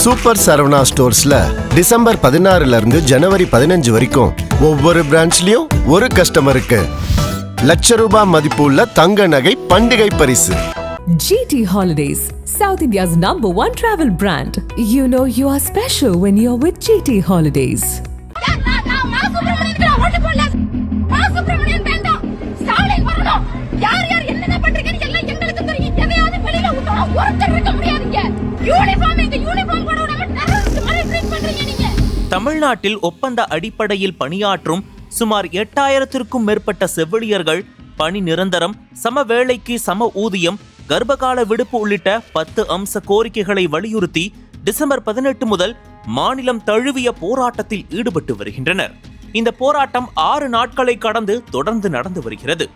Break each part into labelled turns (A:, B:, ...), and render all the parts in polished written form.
A: Super Saravana ஸ்டோர்ஸ்ல December 16 இருந்து ஜனவரி 15 வரைக்கும் ஒவ்வொரு பிரான்ச்லயும் ஒரு கஸ்டமருக்கு ₹1,00,000 மதிப்புள்ள தங்க நகை பண்டிகை பரிசு.
B: GT Holidays, South India's #1 travel brand. You know you are special when you're with GT Holidays.
C: தமிழ்நாட்டில் ஒப்பந்த அடிப்படையில் பணியாற்றும் சுமார் 8000க்கும் மேற்பட்ட செவிலியர்கள் பணி நிரந்தரம், சம வேளைக்கு சம ஊதியம், கர்ப்பகால விடுப்பு உள்ளிட்ட 10 அம்ச கோரிக்கைகளை வலியுறுத்தி டிசம்பர் 18 முதல் மாநிலம் தழுவிய போராட்டத்தில் ஈடுபட்டு வருகின்றனர். இந்த போராட்டம் 6 நாட்களை கடந்து தொடர்ந்து நடந்து வருகிறது.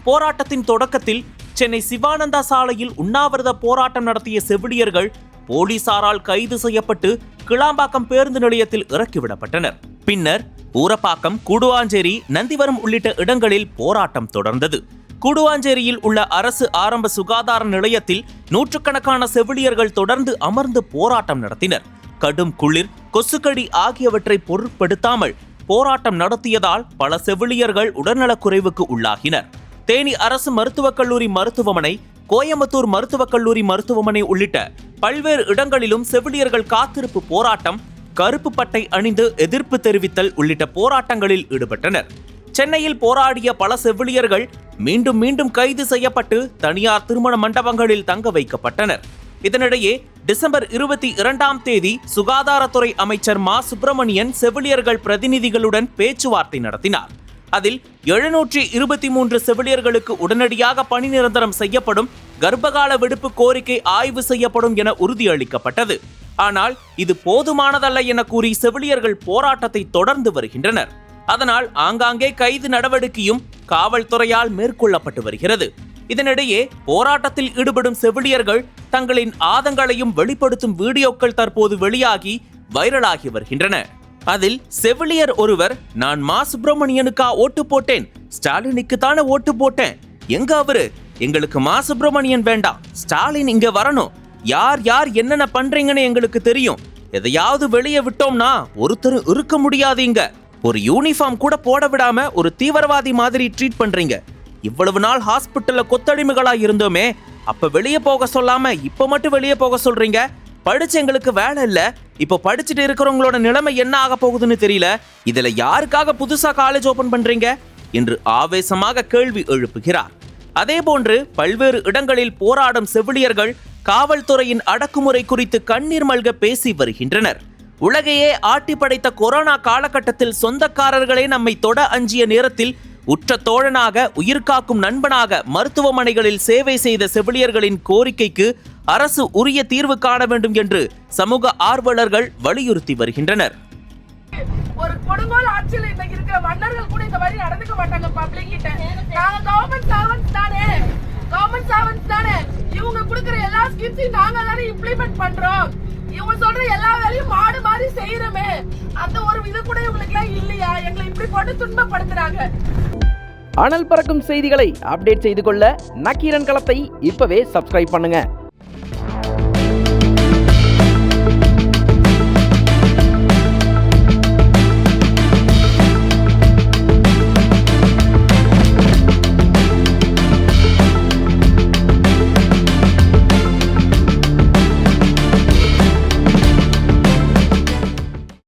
C: போராட்டத்தின் தொடக்கத்தில் சென்னை சிவானந்தா சாலையில் உண்ணாவிரத போராட்டம் நடத்திய செவிலியர்கள் போலீசாரால் கைது செய்யப்பட்டு கிளாம்பாக்கம் பேருந்து நிலையத்தில் இறக்கிவிடப்பட்டனர். பின்னர் ஊரப்பாக்கம், கூடுவாஞ்சேரி, நந்திவரம் உள்ளிட்ட இடங்களில் போராட்டம் தொடர்ந்தது. கூடுவாஞ்சேரியில் உள்ள அரசு ஆரம்ப சுகாதார நிலையத்தில் நூற்றுக்கணக்கான செவிலியர்கள் தொடர்ந்து அமர்ந்து போராட்டம் நடத்தினர். கடும் குளிர், கொசுக்கடி ஆகியவற்றை பொருட்படுத்தாமல் போராட்டம் நடத்தியதால் பல செவிலியர்கள் உடல்நலக்குறைவுக்கு உள்ளாகினர். தேனி அரசு மருத்துவக் கல்லூரி மருத்துவமனை, கோயம்புத்தூர் மருத்துவக் கல்லூரி மருத்துவமனை உள்ளிட்ட பல்வேறு இடங்களிலும் செவிலியர்கள் காத்திருப்பு போராட்டம், கருப்பு பட்டை அணிந்து எதிர்ப்பு தெரிவித்தல் உள்ளிட்ட போராட்டங்களில் ஈடுபட்டனர். சென்னையில் போராடிய பல செவிலியர்கள் மீண்டும் மீண்டும் கைது செய்யப்பட்டு தனியார் திருமண மண்டபங்களில் தங்க வைக்கப்பட்டனர். இதனிடையே டிசம்பர் 22ஆம் தேதி சுகாதாரத்துறை அமைச்சர் மா. சுப்பிரமணியன் செவிலியர்கள் பிரதிநிதிகளுடன் பேச்சுவார்த்தை நடத்தினார். அதில் 723 செவிலியர்களுக்கு உடனடியாக பணி நிரந்தரம் செய்யப்படும், கர்ப்பகால விடுப்பு கோரிக்கை ஆய்வு செய்யப்படும் என உறுதியளிக்கப்பட்டது. ஆனால் இது போதுமானதல்ல என கூறி செவிலியர்கள் போராட்டத்தை தொடர்ந்து வருகின்றனர். அதனால் ஆங்காங்கே கைது நடவடிக்கையும் காவல்துறையால் மேற்கொள்ளப்பட்டு வருகிறது. இதனிடையே போராட்டத்தில் ஈடுபடும் செவிலியர்கள் தங்களின் ஆதங்களையும் வெளிப்படுத்தும் வீடியோக்கள் தற்போது வெளியாகி வைரலாகி வருகின்றன. அதில் செவிலியர் ஒருவர், நான் மா. சுப்பிரமணியனுக்கா ஓட்டு போட்டேன், ஸ்டாலினுக்கு தானே ஓட்டு போட்டேன், எங்க அவரு, எங்களுக்கு மா. சுப்பிரமணியன் வேண்டாம், ஸ்டாலின் இங்க வரணும், யார் யார் என்னென்ன பண்றீங்கன்னு எங்களுக்கு தெரியும், எதையாவது வெளியே விட்டோம்னா ஒருத்தரும் இருக்க முடியாது, இங்க ஒரு யூனிஃபார்ம் கூட போட விடாம ஒரு தீவிரவாதி மாதிரி ட்ரீட் பண்றீங்க, இவ்வளவு நாள் ஹாஸ்பிட்டல்ல கொத்தடிமைகளா இருந்தோமே, அப்ப வெளியே போக சொல்லாம இப்ப மட்டும் வெளியே போக சொல்றீங்க, படிச்சு எங்களுக்கு வேலை இல்ல, இப்போ படிச்சுட்டு இருக்கிறவங்களோட நிலைமை என்ன ஆக போகுதுன்னு தெரியல, இதுல யாருக்காக புதுசா காலேஜ் ஓபன் பண்றீங்க என்று ஆவேசமாக கேள்வி எழுப்புகிறார். அதேபோன்று பல்வேறு இடங்களில் போராடும் செவிலியர்கள் காவல்துறையின் அடக்குமுறை குறித்து கண்ணீர் மல்க பேசி வருகின்றனர். உலகையே ஆட்டி படைத்த கொரோனா காலகட்டத்தில் சொந்தக்காரர்களே நம்மை தொட அஞ்சிய நேரத்தில் உற்ற தோழனாக, உயிர்காக்கும் நண்பனாக மருத்துவமனைகளில் சேவை செய்த செவிலியர்களின் கோரிக்கைக்கு அரசு உரிய தீர்வு காண வேண்டும் என்று சமூக ஆர்வலர்கள் வலியுறுத்தி வருகின்றனர்.
D: ஒரு கொடுங்கோல் ஆட்சியில் இன்னைக்கு இருக்கிற மன்னர்கள் கூட இந்த மாதிரி நடந்துக்க மாட்டாங்க. பப்ளிக் கிட்ட நாங்க கவர்மெண்ட் சர்வன்ட்ஸ் தானே, இவங்க கொடுக்கிற எல்லா ஸ்கீம்ஸையும் நாங்க தானே இம்ப்ளிமெண்ட் பண்றோம், இவங்க சொல்ற எல்லா வேலையும் மாடு மாதிரி செய்யறோமே, அந்த ஒரு இது கூட இவங்களுக்கு எல்லாம் இல்லையா, எங்களை இப்படி போட்டு துன்பப்படுத்துறாங்க.
E: அனல் பறக்கும் செய்திகளை அப்டேட் செய்து கொள்ள நக்கீரன் களத்தை இப்பவே சப்ஸ்கிரைப் பண்ணுங்க.